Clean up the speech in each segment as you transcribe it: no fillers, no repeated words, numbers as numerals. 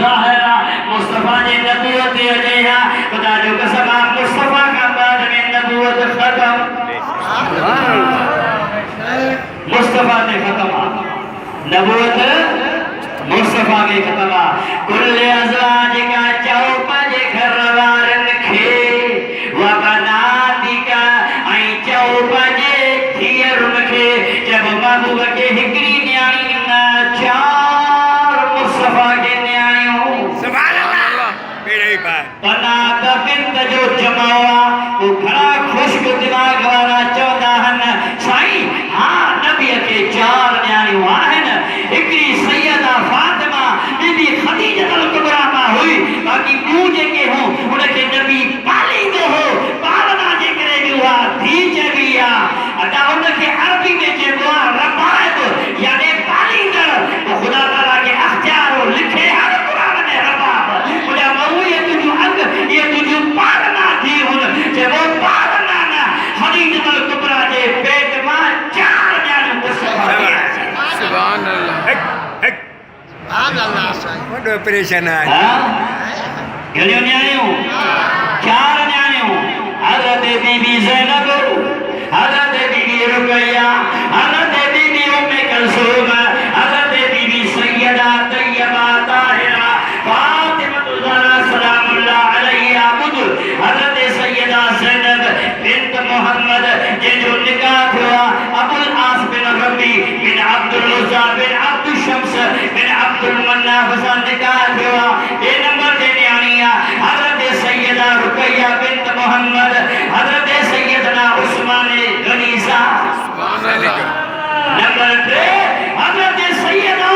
ज़ाहिरा मुस्तफा जी नबूवत अजैया खुदा जो कसम मुस्तफा का बाद में नबूवत खत्म मुस्तफा ने खत्म नबूवत मुस्तफा के खत्म कुल अज़वाज का चौपज घरवारन खे व बनाती का आई चौपज थियरुन खे जब महबूब के हिकड़ी न्याणी ना चार मुस्तफा के न्याणियों सुभान अल्लाह मेरे पास बना का बिंद जो जमावा वो घड़ा खुश्क दिमाग वाला चौदा हन साईं हाँ नबी के चार न्याणियों आहिन हिकड़ी सैयदा फातिमा बीबी खदीजा अल कुबरा मा हुई बाकी ॿियूं जेके हो उनखे नबी पालींदो हो पालना जे करे बि उहा थी चइबी आहे अदा उनखे अरबी में चइबो आहे रबाइब यानी पालींदड़ ख़ुदा ताला के अख्तियार लिखे हर क़ुरान में रबाब मुंहिंजा माण्हू ये तुंहिंजूं अॻ ये तुंहिंजूं पालना थी हुन चइबो पालना न खदीजा अल कुबरा जे पेट मां चार ॼाणियूं सुभान अल्लाह वॾो परेशान आहे घणियूं न्याणियूं चार न्याणियूं हज़रत बीबी ज़ैनब हज़रत बीबी रुक़ैया हज़रत बीबी उम्मे कुलसूम हज़रत बीबी सैयदा तैयबा ताहिरा फातिमा ज़हरा सलामुल्लाह अलैहा बुध हज़रत सैयदा ज़ैनब बिन्त मोहम्मद जंहिंजो निकाह थियो आहे अबुल आस बिन रबी बिन अब्दुल उज़्ज़ा बिन अब्दुल शम्स बिन अब्दुल मन्नाफ सां निकाह थियो आहे ॿिए नंबर ते न्याणी आहे हज़रत सैयदा रुक़ैया बिन्त मोहम्मद हज़रत सैयदना उस्मान गनी सां नंबर 3 हज़रत सैयदा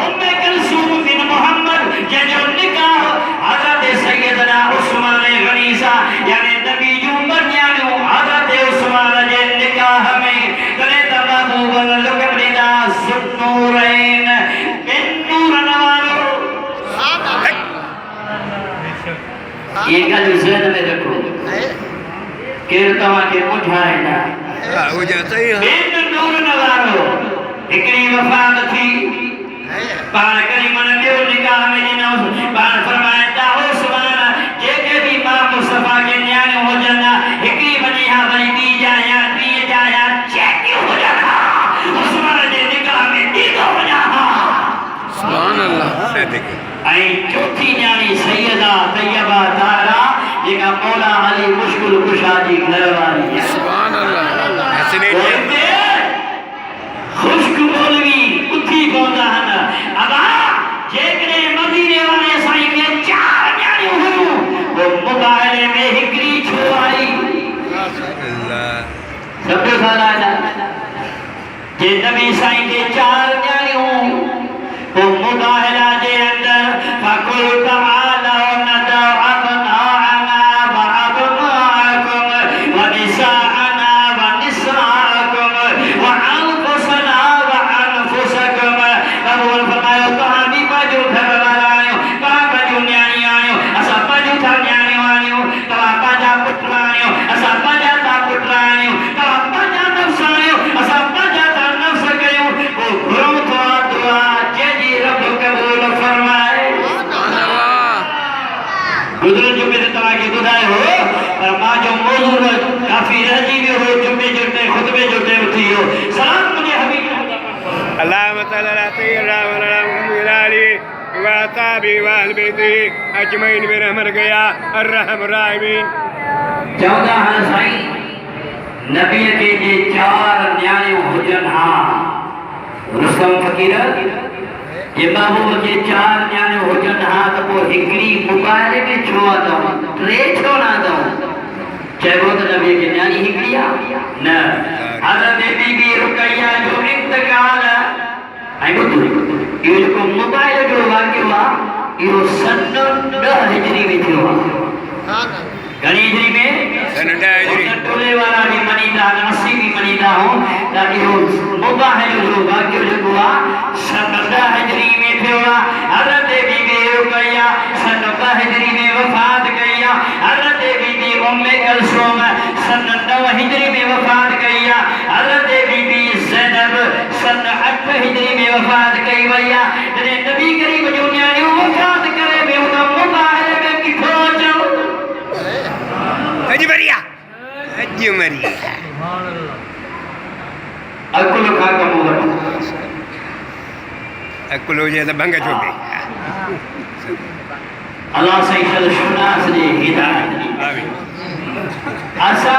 उम्मे कुलसूम बिन मोहम्मद जंहिंजो निकाह हज़रत सैयदना उस्मान गनी सां यानी नबी जूं न्याणियूं हज़रत उस्मान जे निकाह में तॾहिं त महबूब लुक ॾिना ज़ुन्नूरैन बिन नूरन वारो ये ॻाल्हि ज़हन में रखो केरु तव्हांखे ॿुधाईंदा हुजे सही आहे बिन नूरन वारो हिकिड़ी वफ़ात थी पाण करीमन ॿियो निकाह में ॾिनो पाण फरमाइनि था उस्मान जेके बि मां मुस्तफा के न्याणियूं हुजनि हिकिड़ी वञी हा वरी ॿी जा या टीह जा या चेकियूं हुजनि हा उस्मान जे निकाह में ॾींदो वञा हा सुभान अल्लाह ऐं चौथी न्याणी सैयदा तैयबा ताहिरा जेका मौला अली मुश्किल कुशा जी घरवारी आहे सुभान अल्लाह हिते ख़ुश्क मौलवी उथी पवंदा आहिनि अबा जेकॾहिं मदीने वारे साईं खे चार न्याणियूं हुयूं पोइ मुबाइले में हिकिड़ी छो आई सम्झो था लाॾा जे नबी साईं खे चार न्याणियूं पोइ मुबाइला जे अंदरि फकुल तआलौ नदउ अबनाअना व अबनाअकुम व निसाअना व निसाअकुम व अनफुसना व अनफुसकुम कबूल फरमायो तव्हां बि पंहिंजो घर वारा आहियो तव्हां पंहिंजूं न्याणियूं आहियो असां पंहिंजूं था न्याणियूं आहियूं तव्हां पंहिंजा पुट आहियो असां पंहिंजा था पुट आहियूं तव्हां पंहिंजा नफ़्स आहियो असां पंहिंजा था नफ़्स कयूं पोइ घुरूं था दुआ जंहिंजी रब कबूल फरमाए गुज़िरियल जुमे ते तव्हांखे ॿुधायो हो पर मां जो मौज़ूअ काफ़ी रहिजी वियो हो जुमे जो टाइम ख़ुतबे जो टाइम थी वियो सलाम मुंहिंजे हबीब اللهم صل على سيدنا مولانا محمد علي وصحبه واهل بيته اجمعين برحمتك يا ارحم الراحمين चवंदा आहिनि साईं नबीअ खे जे चार न्याणियूं हुजनि हा रुस्तम फ़क़ीर जे महबूब खे चार न्याणियूं हुजनि हा त पोइ हिकिड़ी मुबाइले में छो अथव टे छो न अथव चइबो त नबीअ खे न्याणी हिकिड़ी आहे न हज़रत बीबी रुक़ैया जो इंतकाल ऐं ॿुधो इहो जेको मोबाइल जो वाक़ियो आहे इहो सन 10 हिजरी में थियो आहे घणी हिजरी में सन 10 हिजरी टोले वारा भी मनीदा नसी भी मनीदा हो ताकि वो मुबाहिल जो वाक़ियो जेको आहे सन 10 हिजरी में थियो आहे हज़रत बीबी रुक़ैया सन 2 हिजरी में वफ़ात कई आहे हज़रत बीबी उम्मे कुलसूम सन 9 हिजरी में वफ़ात कई आहे हज़रत बीबी ज़ैनब सन 8 हिजरी में वफ़ात कई वई आहे जॾहिं नबी करीम जूं न्याणियूं वफ़ात mari aku luka kamu aku lo je da banga chobe Allah sai shal shuna asli hidayah amin asa